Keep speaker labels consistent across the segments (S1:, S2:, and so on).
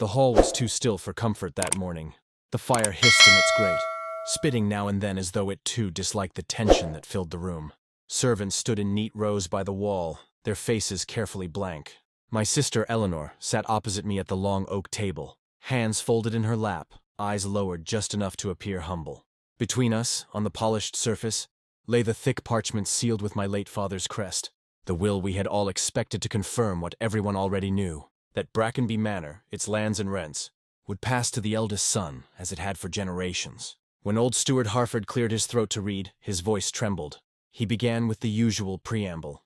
S1: The hall was too still for comfort that morning. The fire hissed in its grate, spitting now and then as though it too disliked the tension that filled the room. Servants stood in neat rows by the wall, their faces carefully blank. My sister Eleanor sat opposite me at the long oak table, hands folded in her lap, eyes lowered just enough to appear humble. Between us, on the polished surface, lay the thick parchment sealed with my late father's crest, the will we had all expected to confirm what everyone already knew, that Brackenby Manor, its lands and rents, would pass to the eldest son, as it had for generations. When old Steward Harford cleared his throat to read, his voice trembled. He began with the usual preamble: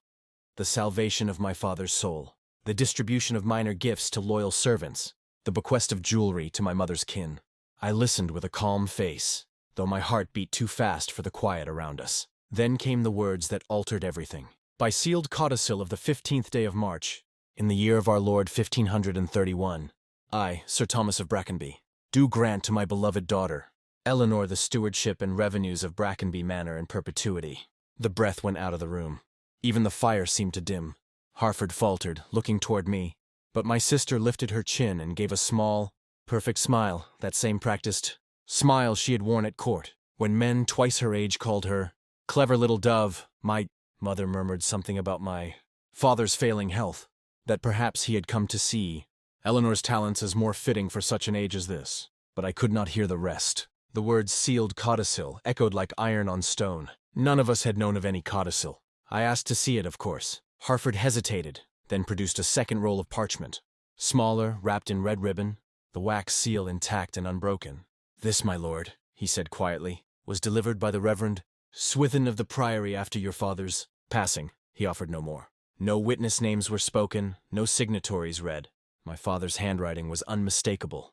S1: the salvation of my father's soul, the distribution of minor gifts to loyal servants, the bequest of jewelry to my mother's kin. I listened with a calm face, though my heart beat too fast for the quiet around us. Then came the words that altered everything. By sealed codicil of the 15th day of March, in the year of our Lord 1531, I, Sir Thomas of Brackenby, do grant to my beloved daughter, Eleanor, the stewardship and revenues of Brackenby Manor in perpetuity. The breath went out of the room. Even the fire seemed to dim. Harford faltered, looking toward me, but my sister lifted her chin and gave a small, perfect smile, that same practiced smile she had worn at court, when men twice her age called her clever little dove. My mother murmured something about my father's failing health, that perhaps he had come to see Eleanor's talents as more fitting for such an age as this. But I could not hear the rest. The words sealed codicil echoed like iron on stone. None of us had known of any codicil. I asked to see it, of course. Harford hesitated, then produced a second roll of parchment. Smaller, wrapped in red ribbon, the wax seal intact and unbroken. This, my lord, he said quietly, was delivered by the Reverend Swithin of the Priory after your father's passing. He offered no more. No witness names were spoken, no signatories read. My father's handwriting was unmistakable,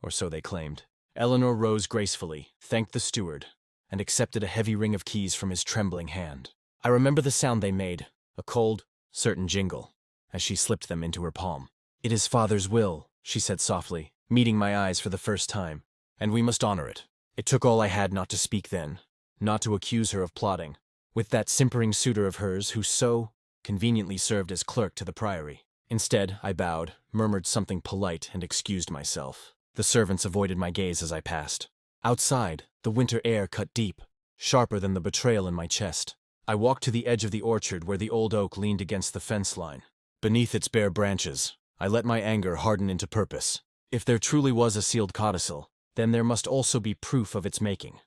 S1: or so they claimed. Eleanor rose gracefully, thanked the steward, and accepted a heavy ring of keys from his trembling hand. I remember the sound they made, a cold, certain jingle, as she slipped them into her palm. "It is father's will," she said softly, meeting my eyes for the first time, "and we must honor it." It took all I had not to speak then, not to accuse her of plotting, with that simpering suitor of hers who so conveniently served as clerk to the Priory. Instead, I bowed, murmured something polite, and excused myself. The servants avoided my gaze as I passed. Outside, the winter air cut deep, sharper than the betrayal in my chest. I walked to the edge of the orchard where the old oak leaned against the fence line. Beneath its bare branches, I let my anger harden into purpose. If there truly was a sealed codicil, then there must also be proof of its making,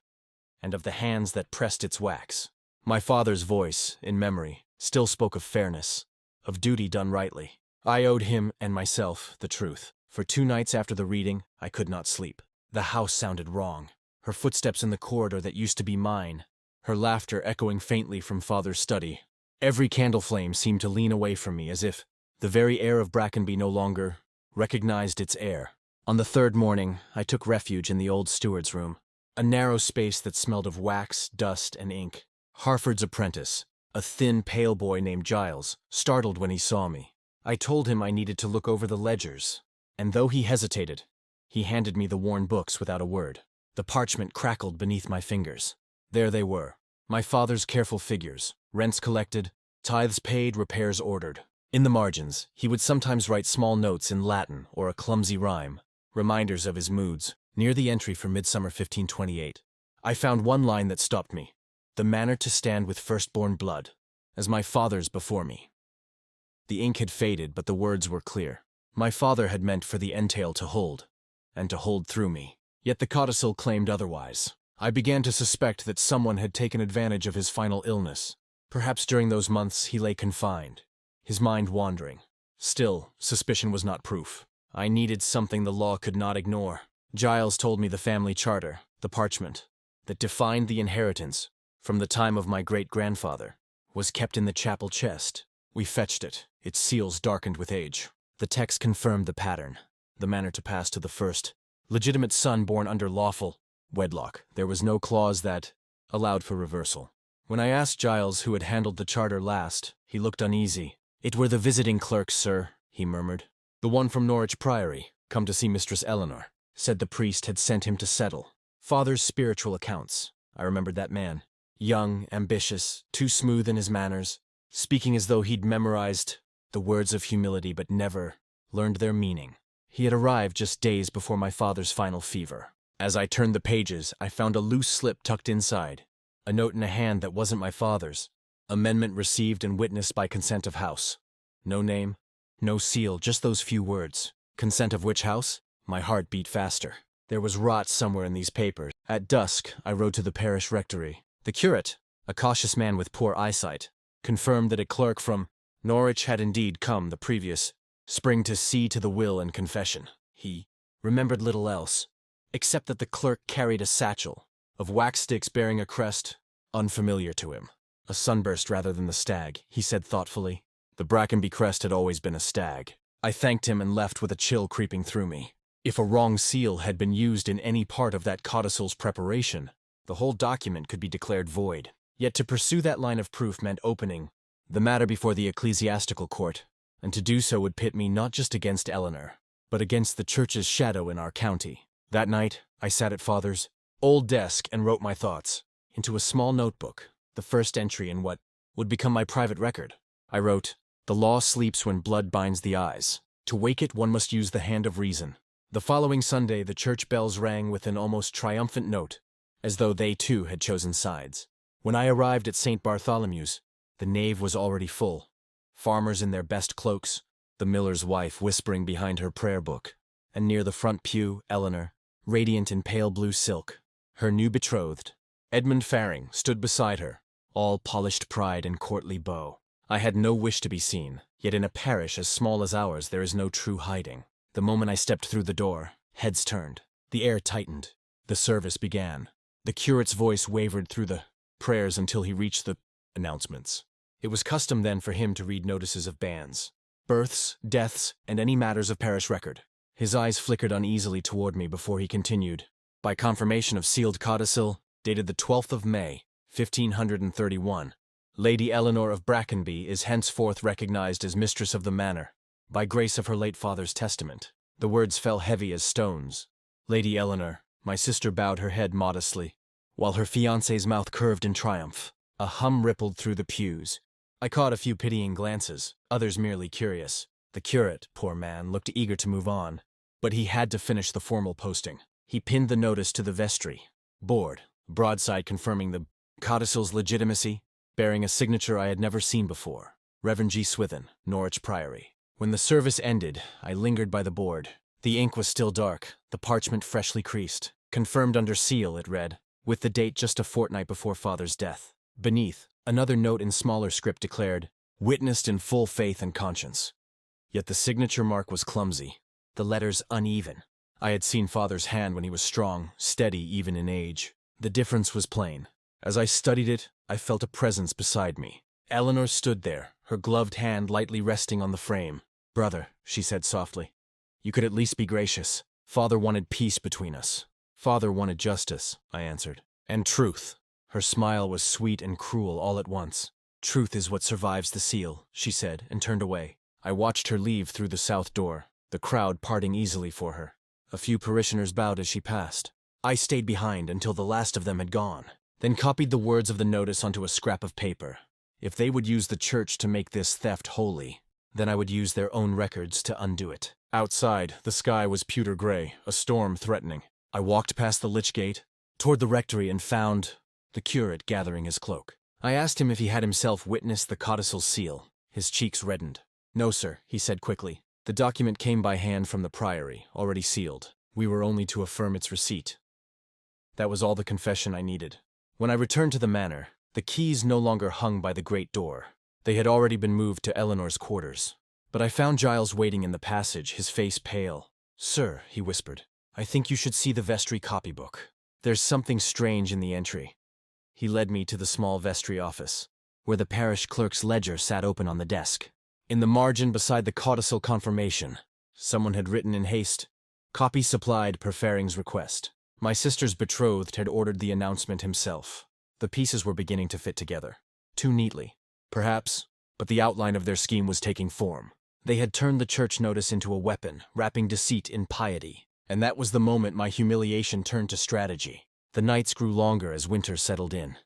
S1: and of the hands that pressed its wax. My father's voice, in memory, still spoke of fairness, of duty done rightly. I owed him and myself the truth. For 2 nights after the reading, I could not sleep. The house sounded wrong. Her footsteps in the corridor that used to be mine, her laughter echoing faintly from father's study. Every candle flame seemed to lean away from me, as if the very air of Brackenby no longer recognized its air. On the 3rd morning, I took refuge in the old steward's room, a narrow space that smelled of wax, dust, and ink. Harford's apprentice, a thin, pale boy named Giles, startled when he saw me. I told him I needed to look over the ledgers, and though he hesitated, he handed me the worn books without a word. The parchment crackled beneath my fingers. There they were, my father's careful figures, rents collected, tithes paid, repairs ordered. In the margins, he would sometimes write small notes in Latin or a clumsy rhyme, reminders of his moods. Near the entry for Midsummer 1528, I found one line that stopped me: "The manor to stand with firstborn blood, as my father's before me." The ink had faded, but the words were clear. My father had meant for the entail to hold, and to hold through me. Yet the codicil claimed otherwise. I began to suspect that someone had taken advantage of his final illness. Perhaps during those months he lay confined, his mind wandering. Still, suspicion was not proof. I needed something the law could not ignore. Giles told me the family charter, the parchment, that defined the inheritance from the time of my great-grandfather, was kept in the chapel chest. We fetched it, its seals darkened with age. The text confirmed the pattern, the manor to pass to the first legitimate son born under lawful wedlock. There was no clause that allowed for reversal. When I asked Giles who had handled the charter last, he looked uneasy. "It were the visiting clerk, sir," he murmured. "The one from Norwich Priory, come to see Mistress Eleanor. Said the priest had sent him to settle father's spiritual accounts." I remembered that man. Young, ambitious, too smooth in his manners, speaking as though he'd memorized the words of humility but never learned their meaning. He had arrived just days before my father's final fever. As I turned the pages, I found a loose slip tucked inside, a note in a hand that wasn't my father's. Amendment received and witnessed by consent of house. No name, no seal, just those few words. Consent of which house? My heart beat faster. There was rot somewhere in these papers. At dusk, I rode to the parish rectory. The curate, a cautious man with poor eyesight, confirmed that a clerk from Norwich had indeed come the previous spring to see to the will and confession. He remembered little else, except that the clerk carried a satchel of wax sticks bearing a crest unfamiliar to him. A sunburst rather than the stag, he said thoughtfully. The Brackenby crest had always been a stag. I thanked him and left with a chill creeping through me. If a wrong seal had been used in any part of that codicil's preparation, the whole document could be declared void. Yet to pursue that line of proof meant opening the matter before the ecclesiastical court, and to do so would pit me not just against Eleanor, but against the church's shadow in our county. That night, I sat at Father's old desk and wrote my thoughts into a small notebook, the first entry in what would become my private record. I wrote, "The law sleeps when blood binds the eyes. To wake it, one must use the hand of reason." The following Sunday, the church bells rang with an almost triumphant note, as though they too had chosen sides. When I arrived at St. Bartholomew's, the nave was already full. Farmers in their best cloaks, the miller's wife whispering behind her prayer book, and near the front pew, Eleanor, radiant in pale blue silk, her new betrothed, Edmund Faring, stood beside her, all polished pride and courtly beau. I had no wish to be seen, yet in a parish as small as ours there is no true hiding. The moment I stepped through the door, heads turned, the air tightened, the service began. The curate's voice wavered through the prayers until he reached the announcements. It was custom then for him to read notices of bans, births, deaths, and any matters of parish record. His eyes flickered uneasily toward me before he continued. By confirmation of sealed codicil, dated the 12th of May, 1531, Lady Eleanor of Brackenby is henceforth recognized as mistress of the manor, by grace of her late father's testament. The words fell heavy as stones. Lady Eleanor, my sister bowed her head modestly, while her fiancé's mouth curved in triumph. A hum rippled through the pews. I caught a few pitying glances, others merely curious. The curate, poor man, looked eager to move on, but he had to finish the formal posting. He pinned the notice to the vestry board, broadside confirming the codicil's legitimacy, bearing a signature I had never seen before. Reverend G. Swithin, Norwich Priory. When the service ended, I lingered by the board. The ink was still dark, the parchment freshly creased. Confirmed under seal, it read, with the date just a fortnight before Father's death. Beneath, another note in smaller script declared, "Witnessed in full faith and conscience." Yet the signature mark was clumsy, the letters uneven. I had seen Father's hand when he was strong, steady even in age. The difference was plain. As I studied it, I felt a presence beside me. Eleanor stood there, her gloved hand lightly resting on the frame. "Brother," she said softly, "you could at least be gracious. Father wanted peace between us." "Father wanted justice," I answered. "And truth." Her smile was sweet and cruel all at once. "Truth is what survives the seal," she said, and turned away. I watched her leave through the south door, the crowd parting easily for her. A few parishioners bowed as she passed. I stayed behind until the last of them had gone, then copied the words of the notice onto a scrap of paper. If they would use the church to make this theft holy, then I would use their own records to undo it. Outside, the sky was pewter gray, a storm threatening. I walked past the lich gate, toward the rectory, and found the curate gathering his cloak. I asked him if he had himself witnessed the codicil seal. His cheeks reddened. "No, sir," he said quickly. "The document came by hand from the priory, already sealed. We were only to affirm its receipt." That was all the confession I needed. When I returned to the manor, the keys no longer hung by the great door. They had already been moved to Eleanor's quarters. But I found Giles waiting in the passage, his face pale. "Sir," he whispered, "I think you should see the vestry copybook. There's something strange in the entry." He led me to the small vestry office, where the parish clerk's ledger sat open on the desk. In the margin beside the codicil confirmation, someone had written in haste, "Copy supplied per Faring's request." My sister's betrothed had ordered the announcement himself. The pieces were beginning to fit together. Too neatly, perhaps, but the outline of their scheme was taking form. They had turned the church notice into a weapon, wrapping deceit in piety. And that was the moment my humiliation turned to strategy. The nights grew longer as winter settled in,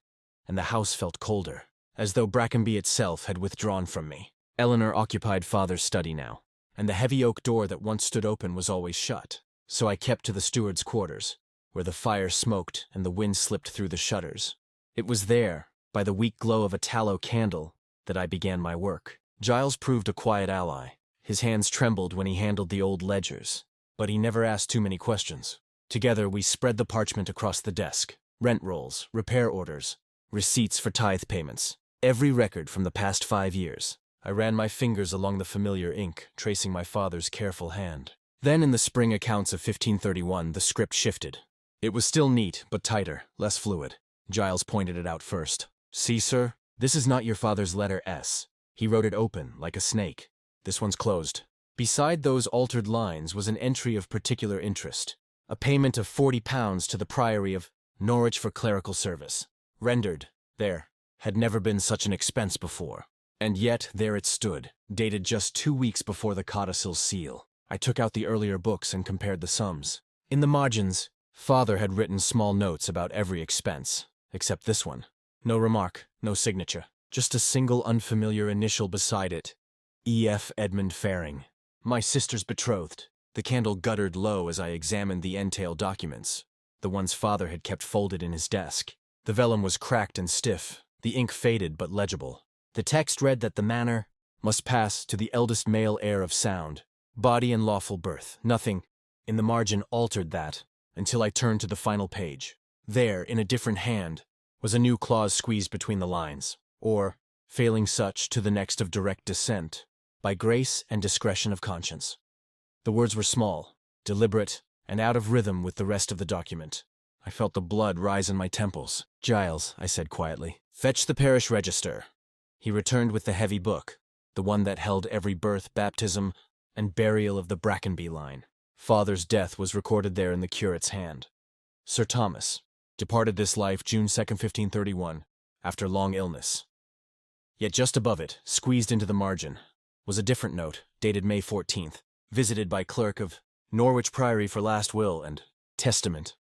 S1: and the house felt colder, as though Brackenby itself had withdrawn from me. Eleanor occupied Father's study now. and the heavy oak door that once stood open was always shut. So I kept to the steward's quarters, where the fire smoked and the wind slipped through the shutters. It was there, by the weak glow of a tallow candle, that I began my work. Giles proved a quiet ally. His hands trembled when he handled the old ledgers, but he never asked too many questions. Together we spread the parchment across the desk. Rent rolls, repair orders, receipts for tithe payments, every record from the past 5 years. I ran my fingers along the familiar ink, tracing my father's careful hand. Then in the spring accounts of 1531, the script shifted. It was still neat, but tighter, less fluid. Giles pointed it out first. "See, sir, this is not your father's letter S. He wrote it open, like a snake. This one's closed." Beside those altered lines was an entry of particular interest. A payment of £40 to the Priory of Norwich for clerical service. Rendered, there, had never been such an expense before. And yet there it stood, dated just 2 weeks before the codicil seal. I took out the earlier books and compared the sums. In the margins, Father had written small notes about every expense, except this one. No remark, no signature, just a single unfamiliar initial beside it. E.F. Edmund Faring. My sister's betrothed. The candle guttered low as I examined the entail documents, the ones Father had kept folded in his desk. The vellum was cracked and stiff, the ink faded but legible. The text read that the manor must pass to the eldest male heir of sound, body and lawful birth. Nothing in the margin altered that, until I turned to the final page. There, in a different hand, was a new clause squeezed between the lines, or, failing such, to the next of direct descent, by grace and discretion of conscience. The words were small, deliberate, and out of rhythm with the rest of the document. I felt the blood rise in my temples. "Giles," I said quietly, "fetch the parish register." He returned with the heavy book, the one that held every birth, baptism, and burial of the Brackenby line. Father's death was recorded there in the curate's hand. Sir Thomas departed this life June 2nd, 1531, after long illness. Yet just above it, squeezed into the margin, was a different note, dated May 14th, visited by clerk of Norwich Priory for last will and testament.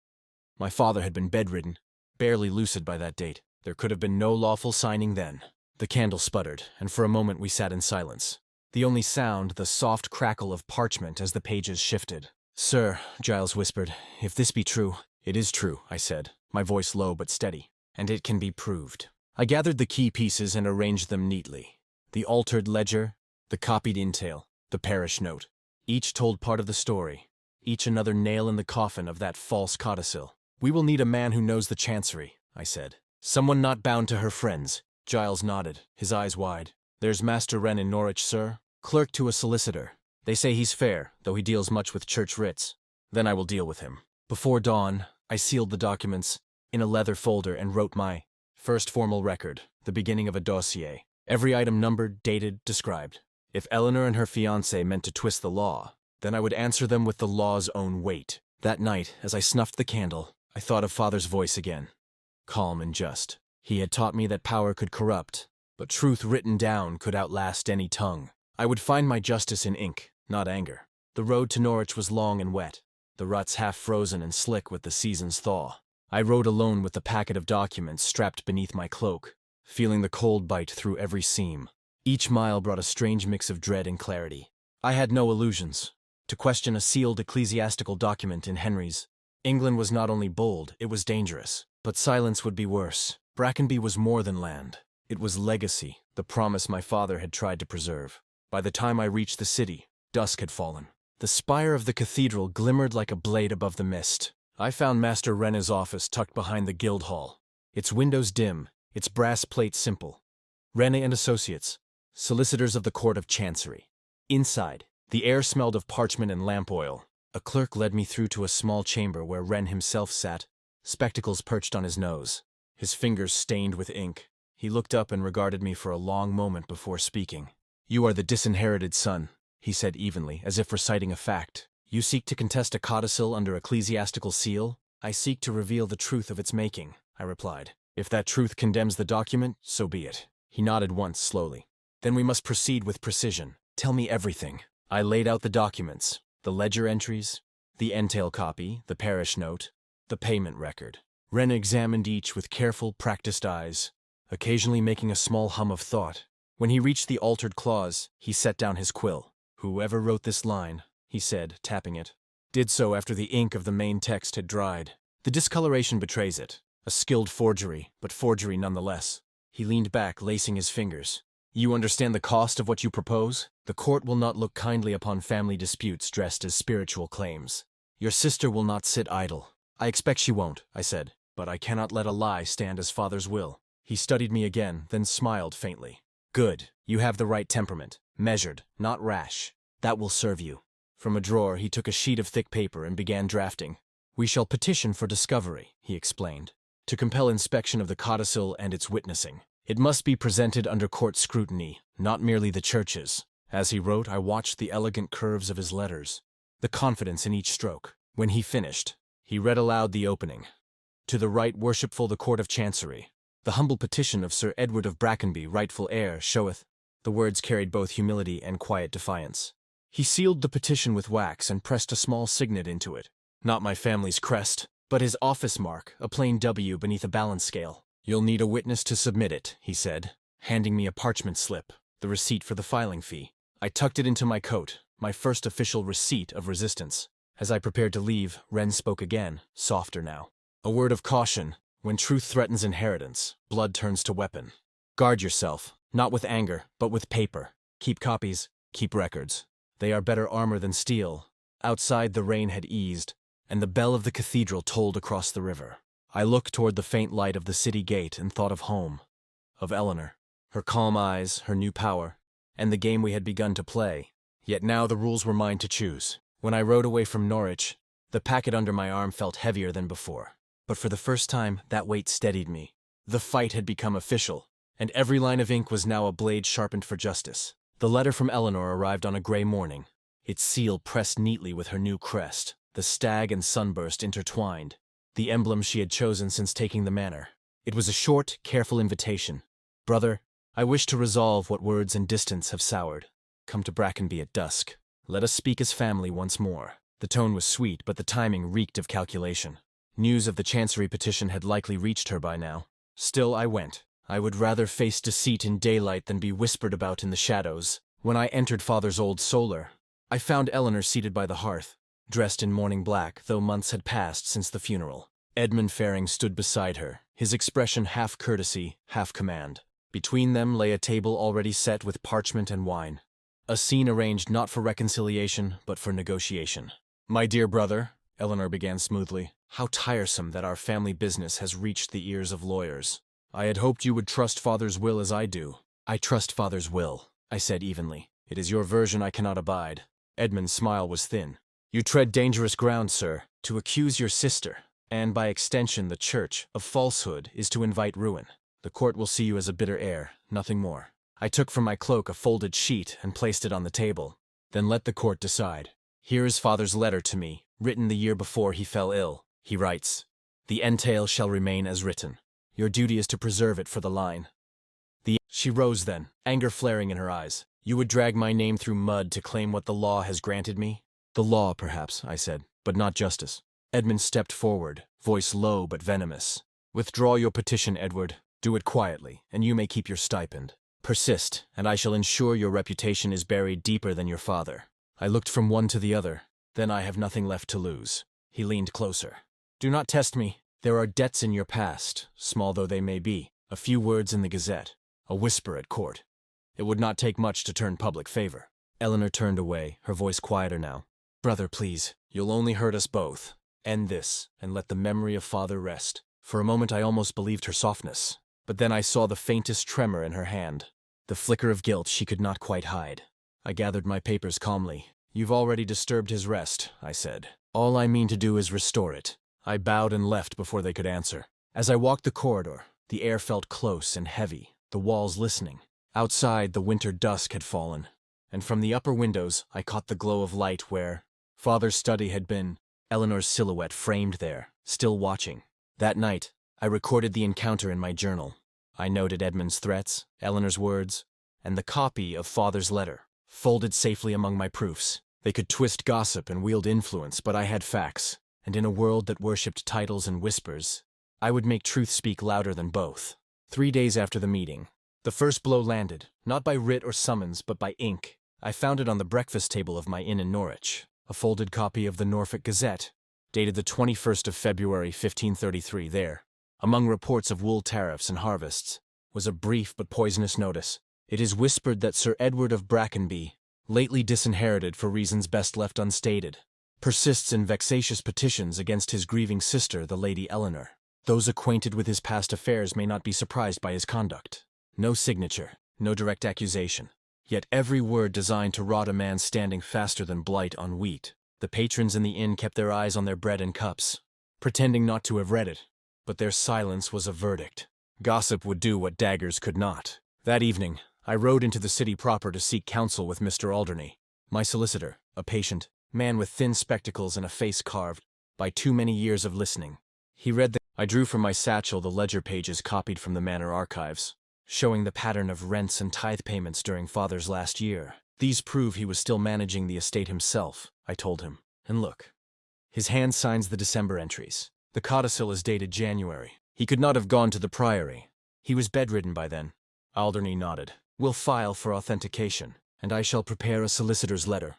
S1: My father had been bedridden, barely lucid by that date. There could have been no lawful signing then. The candle sputtered, and for a moment we sat in silence. The only sound, the soft crackle of parchment as the pages shifted. "Sir," Giles whispered, "if this be true—" "It is true," I said, my voice low but steady, "and it can be proved." I gathered the key pieces and arranged them neatly. The altered ledger, the copied entail, the parish note. Each told part of the story, each another nail in the coffin of that false codicil. "We will need a man who knows the chancery," I said. "Someone not bound to her friends." Giles nodded, his eyes wide. "There's Master Wren in Norwich, sir, clerk to a solicitor. They say he's fair, though he deals much with church writs. Then I will deal with him." Before dawn, I sealed the documents in a leather folder and wrote my first formal record, the beginning of a dossier. Every item numbered, dated, described. If Eleanor and her fiancé meant to twist the law, then I would answer them with the law's own weight. That night, as I snuffed the candle, I thought of Father's voice again, calm and just. He had taught me that power could corrupt, but truth written down could outlast any tongue. I would find my justice in ink, not anger. The road to Norwich was long and wet, the ruts half frozen and slick with the season's thaw. I rode alone with the packet of documents strapped beneath my cloak, feeling the cold bite through every seam. Each mile brought a strange mix of dread and clarity. I had no illusions. To question a sealed ecclesiastical document in Henry's England was not only bold, it was dangerous. But silence would be worse. Brackenby was more than land. It was legacy, the promise my father had tried to preserve. By the time I reached the city, dusk had fallen. The spire of the cathedral glimmered like a blade above the mist. I found Master Wren's office tucked behind the Guildhall, its windows dim, its brass plate simple. Wren and Associates, solicitors of the Court of Chancery. Inside, the air smelled of parchment and lamp oil. A clerk led me through to a small chamber where Wren himself sat, spectacles perched on his nose, his fingers stained with ink. He looked up and regarded me for a long moment before speaking. "You are the disinherited son," he said evenly, as if reciting a fact. "You seek to contest a codicil under ecclesiastical seal?" "I seek to reveal the truth of its making," I replied. "If that truth condemns the document, so be it." He nodded once slowly. "Then we must proceed with precision. Tell me everything." I laid out the documents, the ledger entries, the entail copy, the parish note, the payment record. Wren examined each with careful, practiced eyes, occasionally making a small hum of thought. When he reached the altered clause, he set down his quill. "Whoever wrote this line," he said, tapping it, "did so after the ink of the main text had dried. The discoloration betrays it. A skilled forgery, but forgery nonetheless." He leaned back, lacing his fingers. "You understand the cost of what you propose? The court will not look kindly upon family disputes dressed as spiritual claims. Your sister will not sit idle." "I expect she won't," I said, "but I cannot let a lie stand as father's will." He studied me again, then smiled faintly. "Good. You have the right temperament. Measured, not rash. That will serve you." From a drawer, he took a sheet of thick paper and began drafting. "We shall petition for discovery," he explained, "to compel inspection of the codicil and its witnessing. It must be presented under court scrutiny, not merely the church's." As he wrote, I watched the elegant curves of his letters, the confidence in each stroke. When he finished, he read aloud the opening. "To the right worshipful the Court of Chancery. The humble petition of Sir Edward of Brackenby, rightful heir, showeth." The words carried both humility and quiet defiance. He sealed the petition with wax and pressed a small signet into it. Not my family's crest, but his office mark, a plain W beneath a balance scale. "You'll need a witness to submit it," he said, handing me a parchment slip, the receipt for the filing fee. I tucked it into my coat, my first official receipt of resistance. As I prepared to leave, Wren spoke again, softer now. "A word of caution. When truth threatens inheritance, blood turns to weapon. Guard yourself, not with anger, but with paper. Keep copies, keep records. They are better armor than steel." Outside the rain had eased, and the bell of the cathedral tolled across the river. I looked toward the faint light of the city gate and thought of home, of Eleanor, her calm eyes, her new power, and the game we had begun to play. Yet now the rules were mine to choose. When I rode away from Norwich, the packet under my arm felt heavier than before. But for the first time, that weight steadied me. The fight had become official, and every line of ink was now a blade sharpened for justice. The letter from Eleanor arrived on a gray morning, its seal pressed neatly with her new crest, the stag and sunburst intertwined, the emblem she had chosen since taking the manor. It was a short, careful invitation. "Brother, I wish to resolve what words and distance have soured. Come to Brackenby at dusk. Let us speak as family once more." The tone was sweet, but the timing reeked of calculation. News of the Chancery petition had likely reached her by now. Still, I went. I would rather face deceit in daylight than be whispered about in the shadows. When I entered Father's old solar, I found Eleanor seated by the hearth, dressed in mourning black, though months had passed since the funeral. Edmund Faring stood beside her, his expression half courtesy, half command. Between them lay a table already set with parchment and wine. A scene arranged not for reconciliation, but for negotiation. "My dear brother," Eleanor began smoothly, "how tiresome that our family business has reached the ears of lawyers. I had hoped you would trust Father's will as I do." "I trust Father's will," I said evenly. "It is your version I cannot abide." Edmund's smile was thin. "You tread dangerous ground, sir. To accuse your sister, and by extension the church, of falsehood is to invite ruin. The court will see you as a bitter heir, nothing more." I took from my cloak a folded sheet and placed it on the table. "Then let the court decide. Here is Father's letter to me, written the year before he fell ill. He writes, 'The entail shall remain as written. Your duty is to preserve it for the line.' She rose then, anger flaring in her eyes. "You would drag my name through mud to claim what the law has granted me?" "The law, perhaps," I said, "but not justice." Edmund stepped forward, voice low but venomous. "Withdraw your petition, Edward. Do it quietly, and you may keep your stipend. Persist, and I shall ensure your reputation is buried deeper than your father." I looked from one to the other. "Then I have nothing left to lose." He leaned closer. "Do not test me. There are debts in your past, small though they may be. A few words in the Gazette, a whisper at court. It would not take much to turn public favor." Eleanor turned away, her voice quieter now. "Brother, please. You'll only hurt us both. End this, and let the memory of Father rest." For a moment I almost believed her softness, but then I saw the faintest tremor in her hand, the flicker of guilt she could not quite hide. I gathered my papers calmly. "You've already disturbed his rest," I said. "All I mean to do is restore it." I bowed and left before they could answer. As I walked the corridor, the air felt close and heavy, the walls listening. Outside, the winter dusk had fallen, and from the upper windows I caught the glow of light where Father's study had been, Eleanor's silhouette framed there, still watching. That night, I recorded the encounter in my journal. I noted Edmund's threats, Eleanor's words, and the copy of Father's letter, folded safely among my proofs. They could twist gossip and wield influence, but I had facts, and in a world that worshipped titles and whispers, I would make truth speak louder than both. 3 days after the meeting, the first blow landed, not by writ or summons, but by ink. I found it on the breakfast table of my inn in Norwich, a folded copy of the Norfolk Gazette, dated the 21st of February, 1533. There, among reports of wool tariffs and harvests, was a brief but poisonous notice. It is whispered that Sir Edward of Brackenby, lately disinherited for reasons best left unstated, persists in vexatious petitions against his grieving sister, the Lady Eleanor. Those acquainted with his past affairs may not be surprised by his conduct. No signature, no direct accusation, yet every word designed to rot a man standing faster than blight on wheat. The patrons in the inn kept their eyes on their bread and cups, pretending not to have read it, but their silence was a verdict. Gossip would do what daggers could not. That evening, I rode into the city proper to seek counsel with Mr. Alderney, my solicitor, a patient man with thin spectacles and a face carved by too many years of listening. He read the I drew from my satchel the ledger pages copied from the manor archives, showing the pattern of rents and tithe payments during father's last year. These prove he was still managing the estate himself, I told him. And look. His hand signs the December entries. The codicil is dated January. He could not have gone to the priory. He was bedridden by then. Alderney nodded. We'll file for authentication, and I shall prepare a solicitor's letter.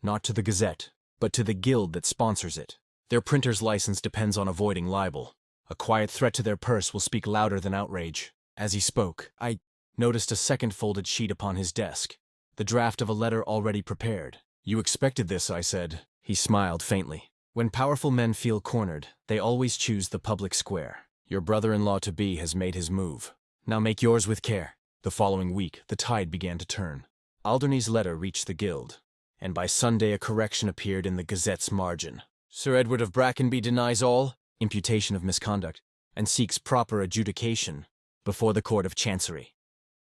S1: Not to the Gazette, but to the guild that sponsors it. Their printer's license depends on avoiding libel. A quiet threat to their purse will speak louder than outrage. As he spoke, I noticed a second folded sheet upon his desk, the draft of a letter already prepared. You expected this, I said. He smiled faintly. When powerful men feel cornered, they always choose the public square. Your brother-in-law-to-be has made his move. Now make yours with care. The following week, the tide began to turn. Alderney's letter reached the guild, and by Sunday a correction appeared in the Gazette's margin. Sir Edward of Brackenby denies all imputation of misconduct, and seeks proper adjudication before the Court of Chancery.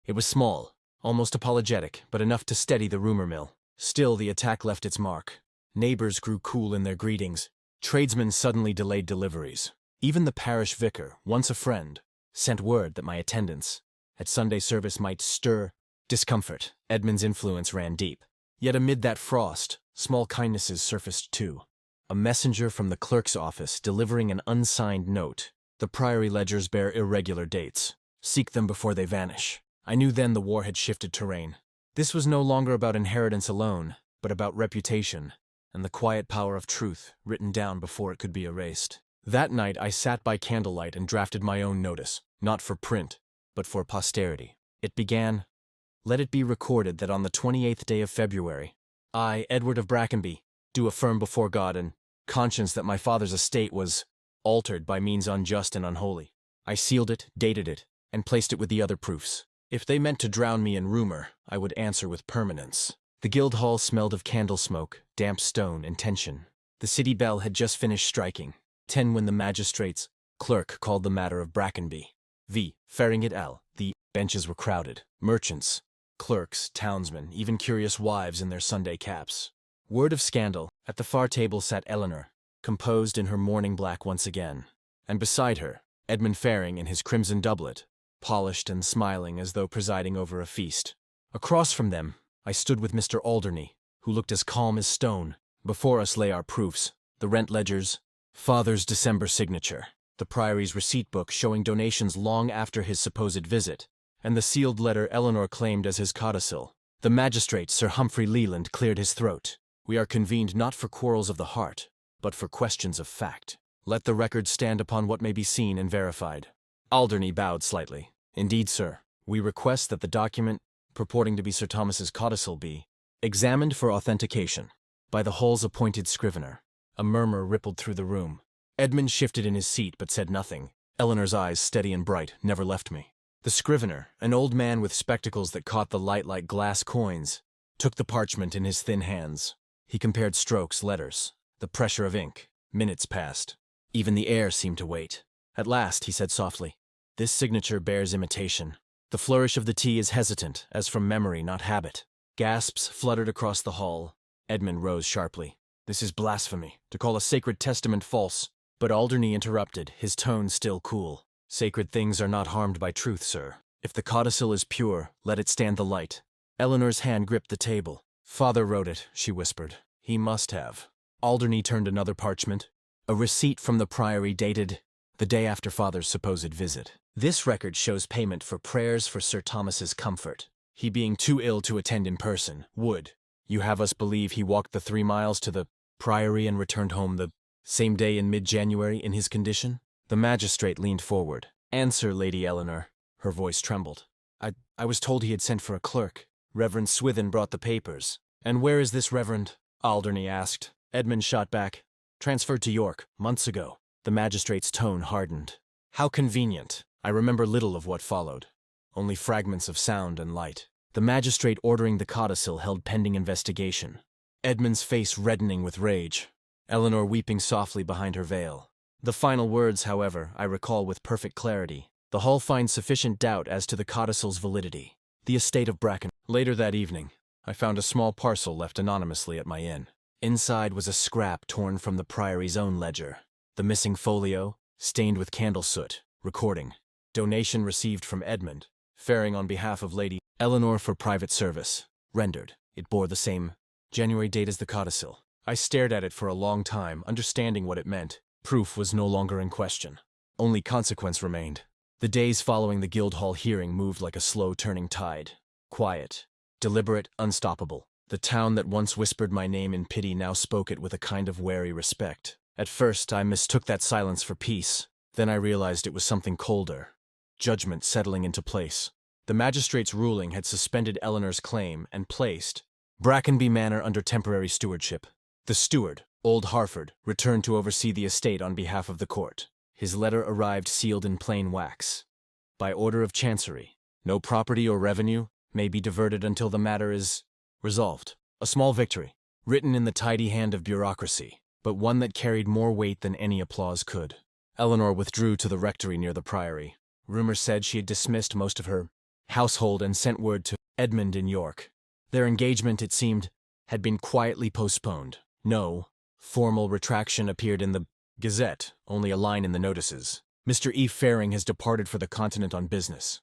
S1: It was small, almost apologetic, but enough to steady the rumor mill. Still, the attack left its mark. Neighbors grew cool in their greetings. Tradesmen suddenly delayed deliveries. Even the parish vicar, once a friend, sent word that my attendance at Sunday service might stir discomfort. Edmund's influence ran deep. Yet amid that frost, small kindnesses surfaced too. A messenger from the clerk's office delivering an unsigned note. The priory ledgers bear irregular dates. Seek them before they vanish. I knew then the war had shifted terrain. This was no longer about inheritance alone, but about reputation and the quiet power of truth written down before it could be erased. That night I sat by candlelight and drafted my own notice, not for print, but for posterity. It began, let it be recorded that on the 28th day of February, I, Edward of Brackenby, do affirm before God and conscience that my father's estate was altered by means unjust and unholy. I sealed it, dated it, and placed it with the other proofs. If they meant to drown me in rumor, I would answer with permanence. The guild hall smelled of candle smoke, damp stone, and tension. The city bell had just finished striking 10 when the magistrate's clerk called the matter of Brackenby. Faring et al. The benches were crowded. Merchants, clerks, townsmen, even curious wives in their Sunday caps. Word of scandal. At the far table sat Eleanor, composed in her mourning black once again, and beside her, Edmund Faring in his crimson doublet, polished and smiling as though presiding over a feast. Across from them, I stood with Mr. Alderney, who looked as calm as stone. Before us lay our proofs, the rent ledgers, father's December signature, the priory's receipt book showing donations long after his supposed visit, and the sealed letter Eleanor claimed as his codicil. The magistrate, Sir Humphrey Leland, cleared his throat. We are convened not for quarrels of the heart, but for questions of fact. Let the record stand upon what may be seen and verified. Alderney bowed slightly. Indeed, sir, we request that the document purporting to be Sir Thomas's codicil be examined for authentication by the hall's appointed scrivener. A murmur rippled through the room. Edmund shifted in his seat but said nothing. Eleanor's eyes, steady and bright, never left me. The scrivener, an old man with spectacles that caught the light like glass coins, took the parchment in his thin hands. He compared strokes, letters, the pressure of ink. Minutes passed. Even the air seemed to wait. At last, he said softly, "This signature bears imitation. The flourish of the T is hesitant, as from memory, not habit." Gasps fluttered across the hall. Edmund rose sharply. "This is blasphemy, to call a sacred testament false." But Alderney interrupted, his tone still cool. "Sacred things are not harmed by truth, sir. If the codicil is pure, let it stand the light." Eleanor's hand gripped the table. "Father wrote it," she whispered. "He must have." Alderney turned another parchment. A receipt from the priory dated the day after father's supposed visit. "This record shows payment for prayers for Sir Thomas's comfort." he being too ill to attend in person. Would you have us believe he walked the 3 miles to the priory and returned home the same day in mid-January in his condition? The magistrate leaned forward. Answer, Lady Eleanor. Her voice trembled. I was told he had sent for a clerk. Reverend Swithin brought the papers. And where is this Reverend? Alderney asked. Edmund shot back. Transferred to York, months ago. The magistrate's tone hardened. How convenient. I remember little of what followed. Only fragments of sound and light. The magistrate ordering the codicil held pending investigation. Edmund's face reddening with rage. Eleanor weeping softly behind her veil. The final words, however, I recall with perfect clarity. The Hall finds sufficient doubt as to the codicil's validity. The estate of Bracken. Later that evening, I found a small parcel left anonymously at my inn. Inside was a scrap torn from the priory's own ledger. The missing folio, stained with candle soot, recording. Donation received from Edmund, faring on behalf of Lady Eleanor for private service. Rendered. It bore the same January date as the codicil. I stared at it for a long time, understanding what it meant. Proof was no longer in question. Only consequence remained. The days following the Guildhall hearing moved like a slow-turning tide. Quiet, deliberate, unstoppable. The town that once whispered my name in pity now spoke it with a kind of wary respect. At first, I mistook that silence for peace. Then I realized it was something colder. Judgment settling into place. The magistrate's ruling had suspended Eleanor's claim and placed Brackenby Manor under temporary stewardship. The steward, Old Harford, returned to oversee the estate on behalf of the court. His letter arrived sealed in plain wax. By order of Chancery, no property or revenue may be diverted until the matter is resolved. A small victory, written in the tidy hand of bureaucracy, but one that carried more weight than any applause could. Eleanor withdrew to the rectory near the priory. Rumor said she had dismissed most of her household and sent word to Edmund in York. Their engagement, it seemed, had been quietly postponed. No formal retraction appeared in the Gazette, only a line in the notices. Mr. E. Faring has departed for the continent on business.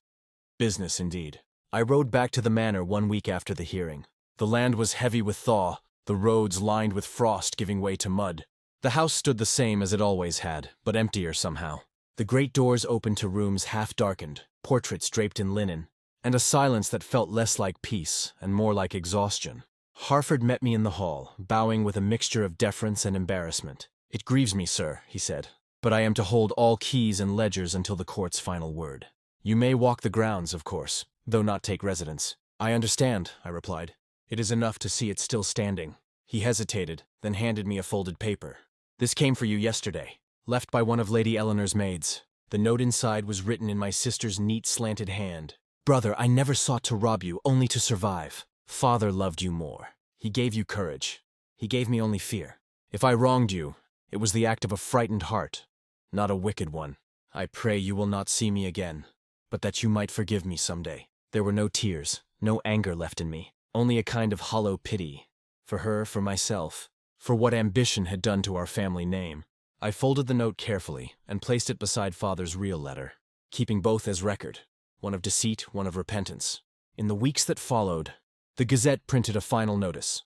S1: Business, indeed. I rode back to the manor 1 week after the hearing. The land was heavy with thaw, the roads lined with frost giving way to mud. The house stood the same as it always had, but emptier somehow. The great doors opened to rooms half darkened, portraits draped in linen, and a silence that felt less like peace and more like exhaustion. Harford met me in the hall, bowing with a mixture of deference and embarrassment. It grieves me, sir, he said, but I am to hold all keys and ledgers until the court's final word. You may walk the grounds, of course, though not take residence. I understand, I replied. It is enough to see it still standing. He hesitated, then handed me a folded paper. This came for you yesterday, left by one of Lady Eleanor's maids. The note inside was written in my sister's neat slanted hand. Brother, I never sought to rob you, only to survive. Father loved you more. He gave you courage. He gave me only fear. If I wronged you, it was the act of a frightened heart, not a wicked one. I pray you will not see me again, but that you might forgive me someday. There were no tears, no anger left in me, only a kind of hollow pity. For her, for myself, for what ambition had done to our family name. I folded the note carefully and placed it beside Father's real letter, keeping both as record, one of deceit, one of repentance. In the weeks that followed, the Gazette printed a final notice.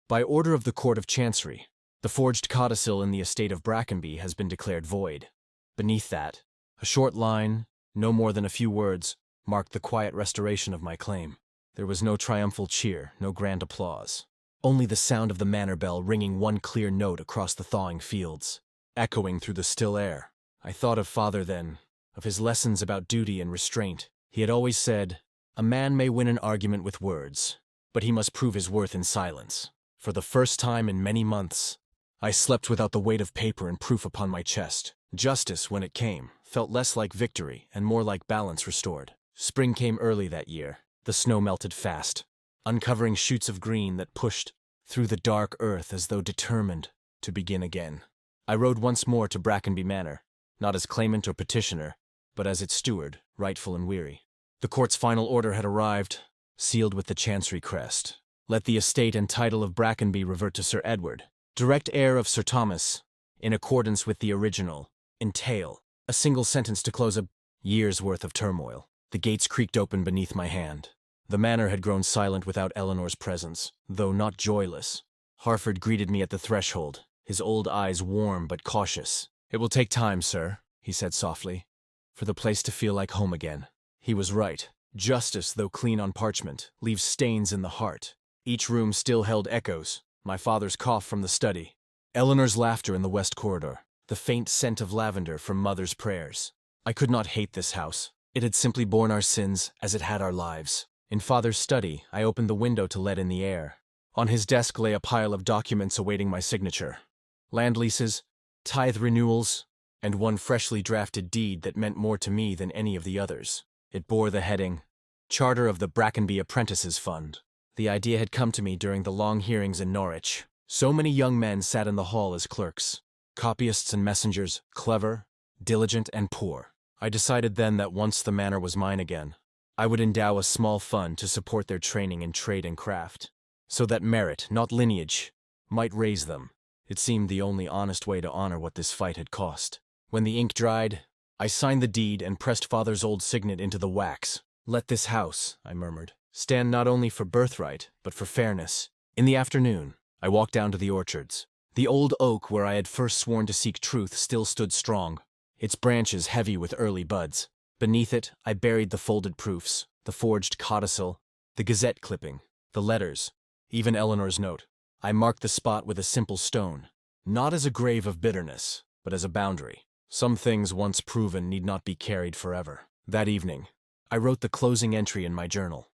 S1: By order of the Court of Chancery, the forged codicil in the estate of Brackenby has been declared void. Beneath that, a short line, no more than a few words, marked the quiet restoration of my claim. There was no triumphal cheer, no grand applause. Only the sound of the manor bell ringing one clear note across the thawing fields, echoing through the still air. I thought of Father then, of his lessons about duty and restraint. He had always said, a man may win an argument with words, but he must prove his worth in silence. For the first time in many months, I slept without the weight of paper and proof upon my chest. Justice, when it came, felt less like victory and more like balance restored. Spring came early that year. The snow melted fast, uncovering shoots of green that pushed through the dark earth as though determined to begin again. I rode once more to Brackenby Manor, not as claimant or petitioner, but as its steward, rightful and weary. The court's final order had arrived, sealed with the Chancery crest. Let the estate and title of Brackenby revert to Sir Edward, direct heir of Sir Thomas, in accordance with the original, entail. A single sentence to close a year's worth of turmoil. The gates creaked open beneath my hand. The manor had grown silent without Eleanor's presence, though not joyless. Harford greeted me at the threshold, his old eyes warm but cautious. It will take time, sir, he said softly, for the place to feel like home again. He was right. Justice, though clean on parchment, leaves stains in the heart. Each room still held echoes, my father's cough from the study, Eleanor's laughter in the west corridor, the faint scent of lavender from mother's prayers. I could not hate this house. It had simply borne our sins as it had our lives. In father's study, I opened the window to let in the air. On his desk lay a pile of documents awaiting my signature. Land leases, tithe renewals, and one freshly drafted deed that meant more to me than any of the others. It bore the heading, Charter of the Brackenby Apprentices Fund. The idea had come to me during the long hearings in Norwich. So many young men sat in the hall as clerks, copyists and messengers, clever, diligent, and poor. I decided then that once the manor was mine again, I would endow a small fund to support their training in trade and craft, so that merit, not lineage, might raise them. It seemed the only honest way to honor what this fight had cost. When the ink dried, I signed the deed and pressed father's old signet into the wax. "Let this house," I murmured, "stand not only for birthright, but for fairness." In the afternoon, I walked down to the orchards. The old oak where I had first sworn to seek truth still stood strong, its branches heavy with early buds. Beneath it, I buried the folded proofs, the forged codicil, the gazette clipping, the letters, even Eleanor's note. I marked the spot with a simple stone, not as a grave of bitterness, but as a boundary. Some things once proven need not be carried forever. That evening, I wrote the closing entry in my journal.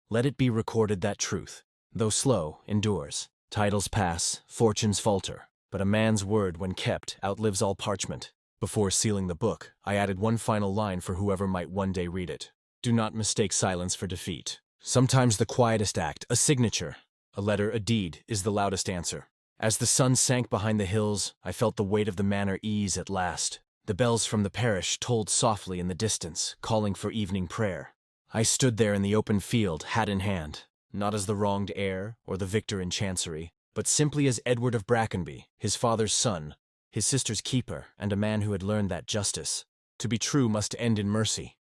S1: Let it be recorded that truth, though slow, endures. Titles pass, fortunes falter, but a man's word, when kept, outlives all parchment. Before sealing the book, I added one final line for whoever might one day read it. Do not mistake silence for defeat. Sometimes the quietest act, a signature, a letter, a deed, is the loudest answer. As the sun sank behind the hills, I felt the weight of the manor ease at last. The bells from the parish tolled softly in the distance, calling for evening prayer. I stood there in the open field, hat in hand, not as the wronged heir or the victor in chancery, but simply as Edward of Brackenby, his father's son, his sister's keeper, and a man who had learned that justice, to be true, must end in mercy.